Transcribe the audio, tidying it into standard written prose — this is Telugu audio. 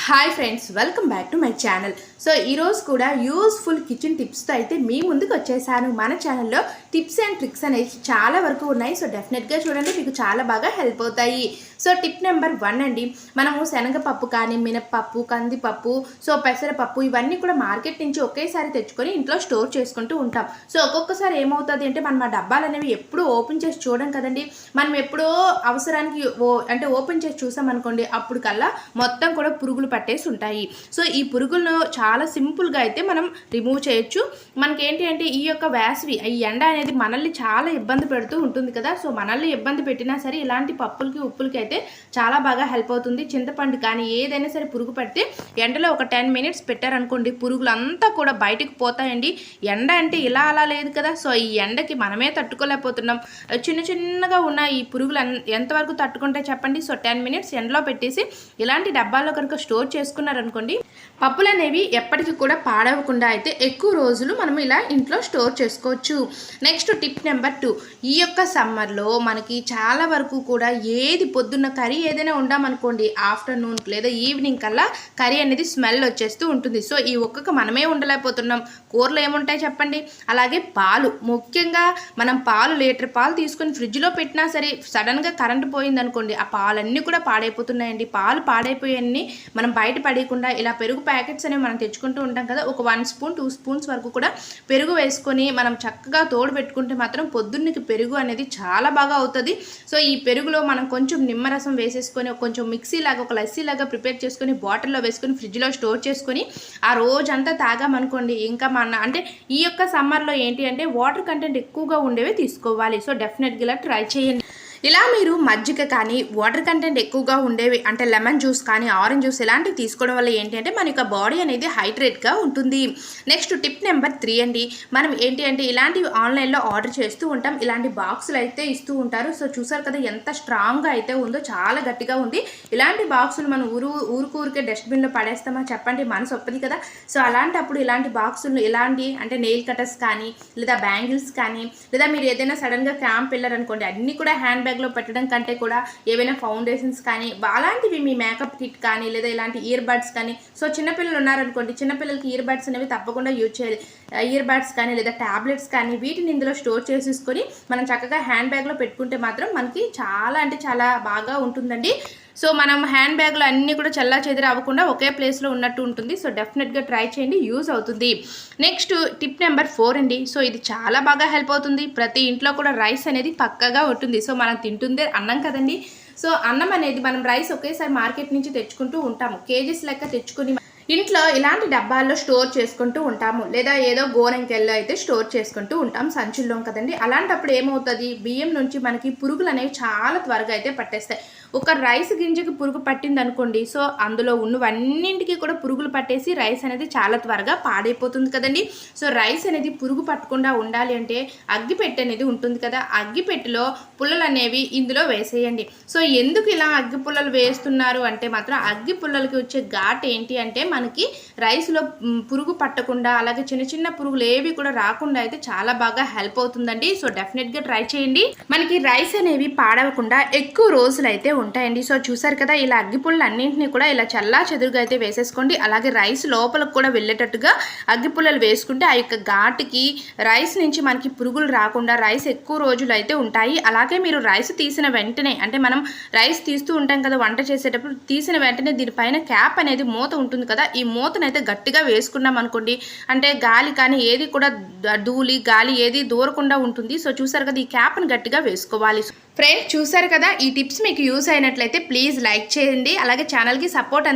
Hi friends, welcome back to my channel. So ఈరోజు కూడా యూస్ఫుల్ కిచెన్ టిప్స్తో అయితే మీ ముందుకు వచ్చేసాను. మన ఛానల్లో టిప్స్ అండ్ ట్రిక్స్ అనేవి చాలా వరకు ఉన్నాయి. సో డెఫినెట్గా చూడండి, మీకు చాలా బాగా హెల్ప్ అవుతాయి. సో టిప్ నెంబర్ 1 అండి, మనము శనగపప్పు కానీ మినప్పప్పు, కందిపప్పు, సో పెసరపప్పు ఇవన్నీ కూడా మార్కెట్ నుంచి ఒకేసారి తెచ్చుకొని ఇంట్లో స్టోర్ చేసుకుంటూ ఉంటాం. సో ఒక్కొక్కసారి ఏమవుతుంది అంటే మనం ఆ డబ్బాలు అనేవి ఎప్పుడూ ఓపెన్ చేసి చూడం కదండి. మనం ఎప్పుడో అవసరానికి అంటే ఓపెన్ చేసి చూసామనుకోండి, అప్పుడు కల్లా మొత్తం కూడా పురుగులు పట్టేసి ఉంటాయి. సో ఈ పురుగులను చాలా సింపుల్గా అయితే మనం రిమూవ్ చేయొచ్చు. మనకేంటి అంటే ఈ యొక్క వేసవి ఈ ఎండ అనేది మనల్ని చాలా ఇబ్బంది పెడుతూ ఉంటుంది కదా. సో మనల్ని ఇబ్బంది పెట్టినా సరే ఇలాంటి పప్పులకి ఉప్పులకి అయితే చాలా బాగా హెల్ప్ అవుతుంది. చింతపండు కానీ ఏదైనా సరే పురుగు పడితే ఎండలో ఒక 10 minutes పెట్టారనుకోండి, పురుగులు అంతా కూడా బయటకు పోతాయండి. ఎండ అంటే ఇలా అలా లేదు కదా. సో ఈ ఎండకి మనమే తట్టుకోలేకపోతున్నాం. చిన్న చిన్నగా ఉన్న ఈ పురుగులు ఎంతవరకు తట్టుకుంటే చెప్పండి. సో 10 minutes ఎండలో పెట్టేసి ఇలాంటి డబ్బాల్లో కనుక స్టోర్ చేసుకున్నారనుకోండి, పప్పులు అనేవి ఎప్పటికీ కూడా పాడవకుండా అయితే ఎక్కువ రోజులు మనం ఇలా ఇంట్లో స్టోర్ చేసుకోవచ్చు. నెక్స్ట్ టిప్ నెంబర్ 2, ఈ యొక్క సమ్మర్లో మనకి చాలా వరకు కూడా ఏది పొద్దున్న కర్రీ ఏదైనా ఉండామనుకోండి, ఆఫ్టర్నూన్ లేదా ఈవినింగ్ కల్లా కర్రీ అనేది స్మెల్ వచ్చేస్తూ ఉంటుంది. సో ఈ ఒక్కక మనమే ఉండలేకపోతున్నాం. కూరలు ఏముంటాయి చెప్పండి. అలాగే పాలు, ముఖ్యంగా మనం పాలు లీటర్ పాలు తీసుకొని ఫ్రిడ్జ్లో పెట్టినా సరే సడన్గా కరెంటు పోయిందనుకోండి, ఆ పాలన్నీ కూడా పాడైపోతున్నాయండి. పాలు పాడైపోయాన్ని మనం బయట పడేయకుండా ఇలా పెరుగు ప్యాకెట్స్ అనేవి మనం తెచ్చుకుంటూ ఉంటాం కదా, ఒక 1 spoon 2 spoons వరకు కూడా పెరుగు వేసుకొని మనం చక్కగా తోడు పెట్టుకుంటే మాత్రం పొద్దున్నకి పెరుగు అనేది చాలా బాగా అవుతుంది. సో ఈ పెరుగులో మనం కొంచెం నిమ్మరసం వేసేసుకొని కొంచెం మిక్సీ లాగా ఒక లస్సీ లాగా ప్రిపేర్ చేసుకొని బాటిల్లో వేసుకొని ఫ్రిడ్జ్లో స్టోర్ చేసుకొని ఆ రోజంతా తాగామనుకోండి, ఇంకా అంటే ఈ యొక్క సమ్మర్లో ఏంటి అంటే వాటర్ కంటెంట్ ఎక్కువగా ఉండేవి తీసుకోవాలి. సో డెఫినెట్గా ఇలా ట్రై చేయండి. ఇలా మీరు మజ్జిగ కానీ వాటర్ కంటెంట్ ఎక్కువగా ఉండేవి అంటే లెమన్ జ్యూస్ కానీ ఆరెంజ్ జ్యూస్ ఇలాంటివి తీసుకోవడం వల్ల ఏంటి అంటే మన యొక్క బాడీ అనేది హైడ్రేట్గా ఉంటుంది. నెక్స్ట్ టిప్ నెంబర్ 3 అండి, మనం ఏంటి అంటే ఇలాంటివి ఆన్లైన్లో ఆర్డర్ చేస్తూ ఉంటాం. ఇలాంటి బాక్సులు అయితే ఇస్తూ ఉంటారు. సో చూసారు కదా ఎంత స్ట్రాంగ్గా అయితే ఉందో, చాలా గట్టిగా ఉంది. ఇలాంటి బాక్సులు మనం ఊరికే డస్ట్బిన్లో పడేస్తామా చెప్పండి, మనసు ఒప్పది కదా. సో అలాంటప్పుడు ఇలాంటి బాక్సులు ఇలాంటి అంటే నెయిల్ కటర్స్ కానీ లేదా బ్యాంగిల్స్ కానీ లేదా మీరు ఏదైనా సడన్గా క్యాంప్ వెళ్ళారనుకోండి, అన్నీ కూడా హ్యాండ్ బ్యాగ్లో పెట్టడం కంటే కూడా ఏవైనా ఫౌండేషన్స్ కానీ అలాంటివి మీ మేకప్ కిట్ కానీ లేదా ఇలాంటి ఇయర్ బడ్స్ కానీ, సో చిన్నపిల్లలు ఉన్నారనుకోండి, చిన్నపిల్లలకి ఇయర్ బడ్స్ అనేవి తప్పకుండా యూజ్ చేయాలి. ఇయర్ బడ్స్ కానీ లేదా ట్యాబ్లెట్స్ కానీ వీటిని ఇందులో స్టోర్ చేసేసుకొని మనం చక్కగా హ్యాండ్ బ్యాగ్లో పెట్టుకుంటే మాత్రం మనకి చాలా అంటే చాలా బాగా ఉంటుందండి. సో మనం హ్యాండ్ బ్యాగ్లో అన్నీ కూడా చల్లా చెదిరి అవ్వకుండా ఒకే ప్లేస్లో ఉన్నట్టు ఉంటుంది. సో డెఫినెట్గా ట్రై చేయండి, యూజ్ అవుతుంది. నెక్స్ట్ టిప్ నెంబర్ 4 అండి, సో ఇది చాలా బాగా హెల్ప్ అవుతుంది. ప్రతి ఇంట్లో కూడా రైస్ అనేది పక్కాగా ఉంటుంది. సో మనం తింటుందే అన్నం కదండి. సో అన్నం అనేది మనం రైస్ ఒకేసారి మార్కెట్ నుంచి తెచ్చుకుంటూ ఉంటాము, కేజీస్ లెక్క తెచ్చుకొని ఇంట్లో ఇలాంటి డబ్బాల్లో స్టోర్ చేసుకుంటూ ఉంటాము, లేదా ఏదో గోరంకెల్లో అయితే స్టోర్ చేసుకుంటూ ఉంటాం సంచుల్లో కదండి. అలాంటప్పుడు ఏమవుతుంది, బియ్యం నుంచి మనకి పురుగులు అనేవి చాలా త్వరగా అయితే పట్టేస్తాయి. ఒక రైస్ గింజకి పురుగు పట్టింది అనుకోండి, సో అందులో ఉన్నవన్నింటికి కూడా పురుగులు పట్టేసి రైస్ అనేది చాలా త్వరగా పాడైపోతుంది కదండి. సో రైస్ అనేది పురుగు పట్టకుండా ఉండాలి అంటే అగ్గిపెట్టె అనేది ఉంటుంది కదా, అగ్గిపెట్టెలో పుల్లలు అనేవి ఇందులో వేసేయండి. సో ఎందుకు ఇలా అగ్గి పుల్లలు వేస్తున్నారు అంటే మాత్రం అగ్గి పుల్లలకి వచ్చే ఘాట్ ఏంటి అంటే మనకి రైస్లో పురుగు పట్టకుండా అలాగే చిన్న చిన్న పురుగులు ఏవి కూడా రాకుండా అయితే చాలా బాగా హెల్ప్ అవుతుందండి. సో డెఫినెట్గా ట్రై చేయండి. మనకి రైస్ అనేవి పాడవకుండా ఎక్కువ రోజులు అయితే ఉంటాయండి. సో చూసారు కదా, ఇలా అగ్గిపుల్లలు అన్నింటినీ కూడా ఇలా చల్లా చెదురుగా అయితే వేసేసుకోండి. అలాగే రైస్ లోపలకు కూడా వెళ్ళేటట్టుగా అగ్గిపుల్లలు వేసుకుంటే ఆ యొక్క ఘాటుకి రైస్ నుంచి మనకి పురుగులు రాకుండా రైస్ ఎక్కువ రోజులు అయితే ఉంటాయి. అలాగే మీరు రైస్ తీసిన వెంటనే అంటే మనం రైస్ తీస్తూ ఉంటాం కదా వంట చేసేటప్పుడు, తీసిన వెంటనే దీనిపైన క్యాప్ అనేది మూత ఉంటుంది కదా, ఈ మూతనైతే గట్టిగా వేసుకున్నాం అనుకోండి అంటే గాలి కానీ ఏది కూడా ధూళి గాలి ఏది దూరకుండా ఉంటుంది. సో చూసారు కదా, ఈ క్యాప్ని గట్టిగా వేసుకోవాలి. ఫ్రెండ్స్ చూసారు కదా, ఈ టిప్స్ మీకు యూస్ అయినట్లయితే ప్లీజ్ లైక్ చేయండి. అలాగే ఛానల్కి సపోర్ట్